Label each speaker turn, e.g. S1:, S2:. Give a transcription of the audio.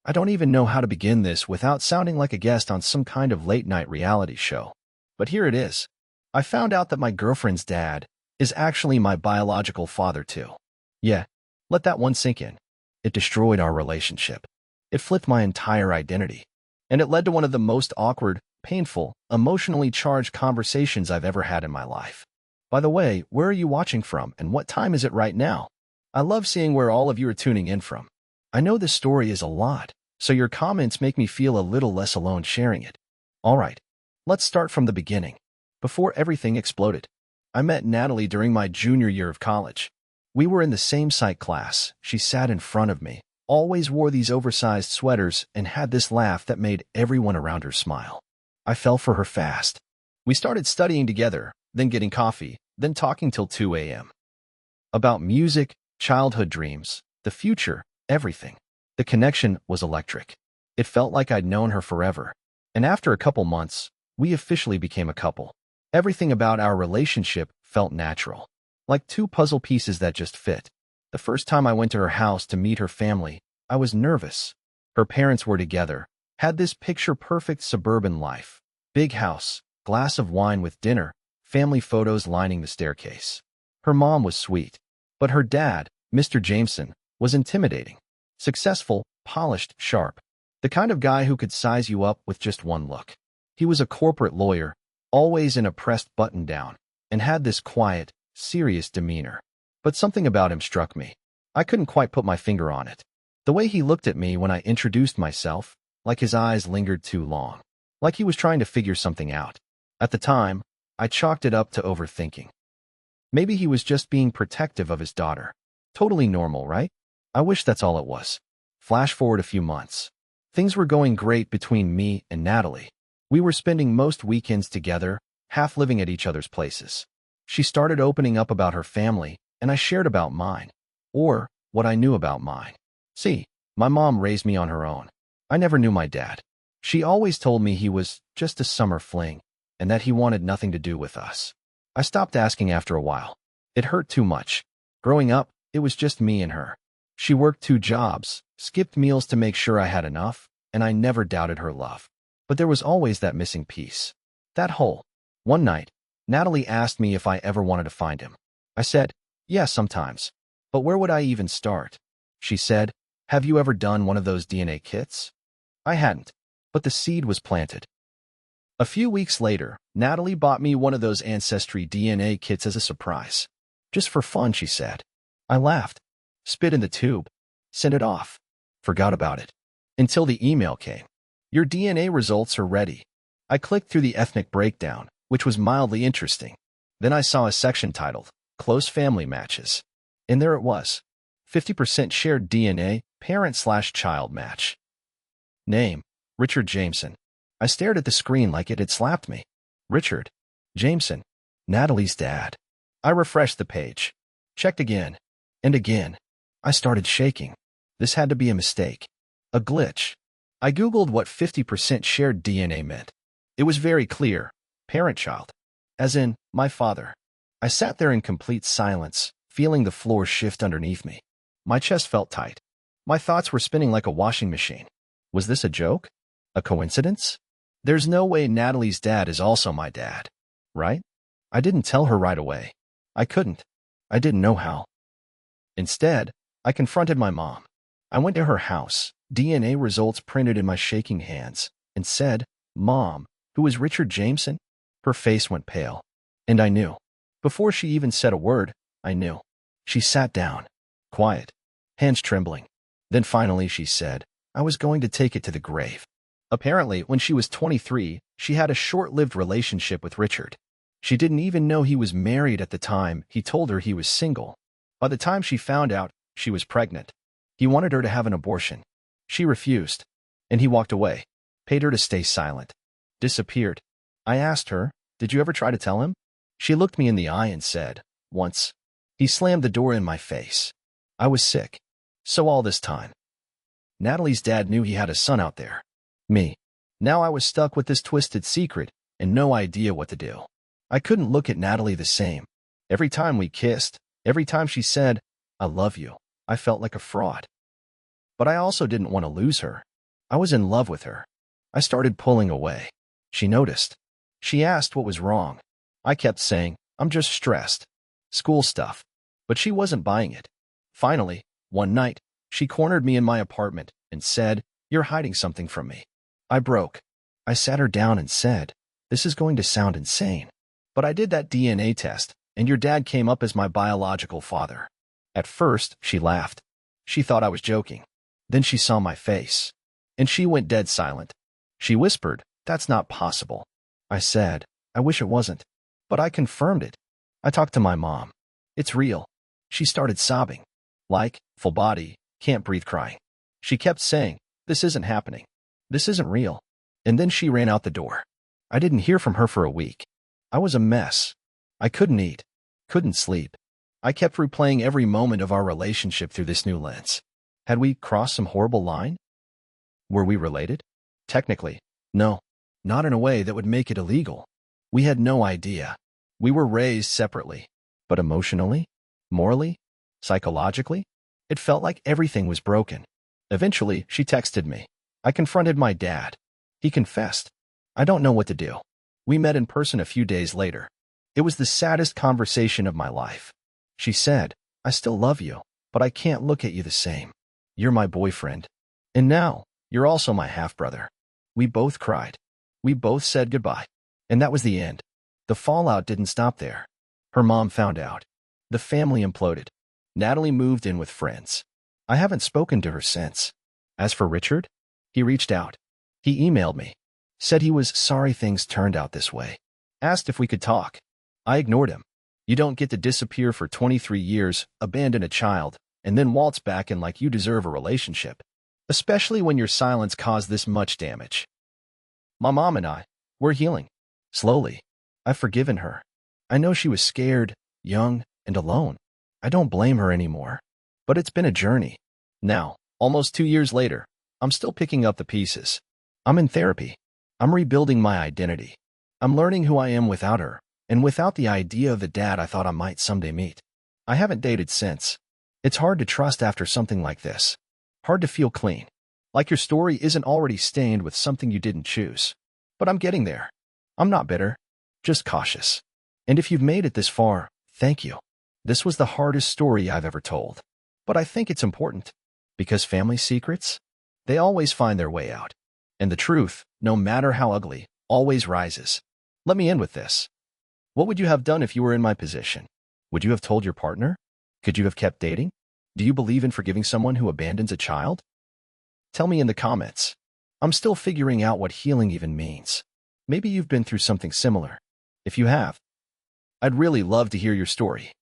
S1: I don't even know how to begin this without sounding like a guest on some kind of late-night reality show. But here it is. I found out that my girlfriend's dad is actually my biological father too. Yeah, let that one sink in. It destroyed our relationship. It flipped my entire identity. And it led to one of the most awkward, painful, emotionally charged conversations I've ever had in my life. By the way, where are you watching from and what time is it right now? I love seeing where all of you are tuning in from. I know this story is a lot, so your comments make me feel a little less alone sharing it. All right, let's start from the beginning. Before everything exploded, I met Natalie during my junior year of college. We were in the same psych class. She sat in front of me, always wore these oversized sweaters, and had this laugh that made everyone around her smile. I fell for her fast. We started studying together, then getting coffee, then talking till 2 a.m. About music, childhood dreams, the future, everything. The connection was electric. It felt like I'd known her forever. And after a couple months, we officially became a couple. Everything about our relationship felt natural, like two puzzle pieces that just fit. The first time I went to her house to meet her family, I was nervous. Her parents were together, had this picture-perfect suburban life. Big house, glass of wine with dinner, family photos lining the staircase. Her mom was sweet, but her dad, Mr. Jameson, was intimidating. Successful, polished, sharp. The kind of guy who could size you up with just one look. He was a corporate lawyer, always in a pressed button-down, and had this quiet, serious demeanor. But something about him struck me. I couldn't quite put my finger on it. The way he looked at me when I introduced myself, like his eyes lingered too long. Like he was trying to figure something out. At the time, I chalked it up to overthinking. Maybe he was just being protective of his daughter. Totally normal, right? I wish that's all it was. Flash forward a few months. Things were going great between me and Natalie. We were spending most weekends together, half living at each other's places. She started opening up about her family, and I shared about mine. Or what I knew about mine. See, my mom raised me on her own. I never knew my dad. She always told me he was just a summer fling, and that he wanted nothing to do with us. I stopped asking after a while. It hurt too much. Growing up, it was just me and her. She worked 2 jobs, skipped meals to make sure I had enough, and I never doubted her love. But there was always that missing piece. That hole. One night, Natalie asked me if I ever wanted to find him. I said, yeah, sometimes. But where would I even start? She said, have you ever done one of those DNA kits? I hadn't, but the seed was planted. A few weeks later, Natalie bought me one of those Ancestry DNA kits as a surprise. Just for fun, she said. I laughed, spit in the tube, sent it off, forgot about it. Until the email came. Your DNA results are ready. I clicked through the ethnic breakdown, which was mildly interesting. Then I saw a section titled, Close Family Matches. And there it was. 50% shared DNA, parent/child match. Name, Richard Jameson. I stared at the screen like it had slapped me. Richard Jameson, Natalie's dad. I refreshed the page. Checked again. And again. I started shaking. This had to be a mistake. A glitch. I Googled what 50% shared DNA meant. It was very clear. Parent-child. As in, my father. I sat there in complete silence, feeling the floor shift underneath me. My chest felt tight. My thoughts were spinning like a washing machine. Was this a joke? A coincidence? There's no way Natalie's dad is also my dad, right? I didn't tell her right away. I couldn't. I didn't know how. Instead, I confronted my mom. I went to her house, DNA results printed in my shaking hands, and said, Mom, who is Richard Jameson? Her face went pale. And I knew. Before she even said a word, I knew. She sat down, quiet, hands trembling. Then finally she said, I was going to take it to the grave. Apparently, when she was 23, she had a short-lived relationship with Richard. She didn't even know he was married at the time he told her he was single. By the time she found out, she was pregnant. He wanted her to have an abortion. She refused, and he walked away, paid her to stay silent, disappeared. I asked her, did you ever try to tell him? She looked me in the eye and said, once. He slammed the door in my face. I was sick. So all this time. Natalie's dad knew he had a son out there. Me. Now I was stuck with this twisted secret and no idea what to do. I couldn't look at Natalie the same. Every time we kissed, every time she said, I love you, I felt like a fraud. But I also didn't want to lose her. I was in love with her. I started pulling away. She noticed. She asked what was wrong. I kept saying, I'm just stressed. School stuff. But she wasn't buying it. Finally, one night, she cornered me in my apartment and said, "You're hiding something from me." I broke. I sat her down and said, "This is going to sound insane, but I did that DNA test, and your dad came up as my biological father." At first, she laughed. She thought I was joking. Then she saw my face, and she went dead silent. She whispered, "That's not possible." I said, "I wish it wasn't." But I confirmed it. I talked to my mom. "It's real." She started sobbing. Like, full body, can't breathe crying. She kept saying, "This isn't happening. This isn't real." And then she ran out the door. I didn't hear from her for a week. I was a mess. I couldn't eat, couldn't sleep. I kept replaying every moment of our relationship through this new lens. Had we crossed some horrible line? Were we related? Technically, no. Not in a way that would make it illegal. We had no idea. We were raised separately. But emotionally, morally, psychologically, it felt like everything was broken. Eventually, she texted me. I confronted my dad. He confessed. I don't know what to do. We met in person a few days later. It was the saddest conversation of my life. She said, "I still love you, but I can't look at you the same. You're my boyfriend. And now, you're also my half-brother." We both cried. We both said goodbye. And that was the end. The fallout didn't stop there. Her mom found out. The family imploded. Natalie moved in with friends. I haven't spoken to her since. As for Richard, he reached out. He emailed me. Said he was sorry things turned out this way. Asked if we could talk. I ignored him. You don't get to disappear for 23 years, abandon a child, and then waltz back in like you deserve a relationship. Especially when your silence caused this much damage. My mom and I, we're healing. Slowly. I've forgiven her. I know she was scared, young, and alone. I don't blame her anymore. But it's been a journey. Now, almost 2 years later, I'm still picking up the pieces. I'm in therapy. I'm rebuilding my identity. I'm learning who I am without her, and without the idea of the dad I thought I might someday meet. I haven't dated since. It's hard to trust after something like this. Hard to feel clean. Like your story isn't already stained with something you didn't choose. But I'm getting there. I'm not bitter, just cautious. And if you've made it this far, thank you. This was the hardest story I've ever told. But I think it's important. Because family secrets? They always find their way out. And the truth, no matter how ugly, always rises. Let me end with this. What would you have done if you were in my position? Would you have told your partner? Could you have kept dating? Do you believe in forgiving someone who abandons a child? Tell me in the comments. I'm still figuring out what healing even means. Maybe you've been through something similar. If you have, I'd really love to hear your story.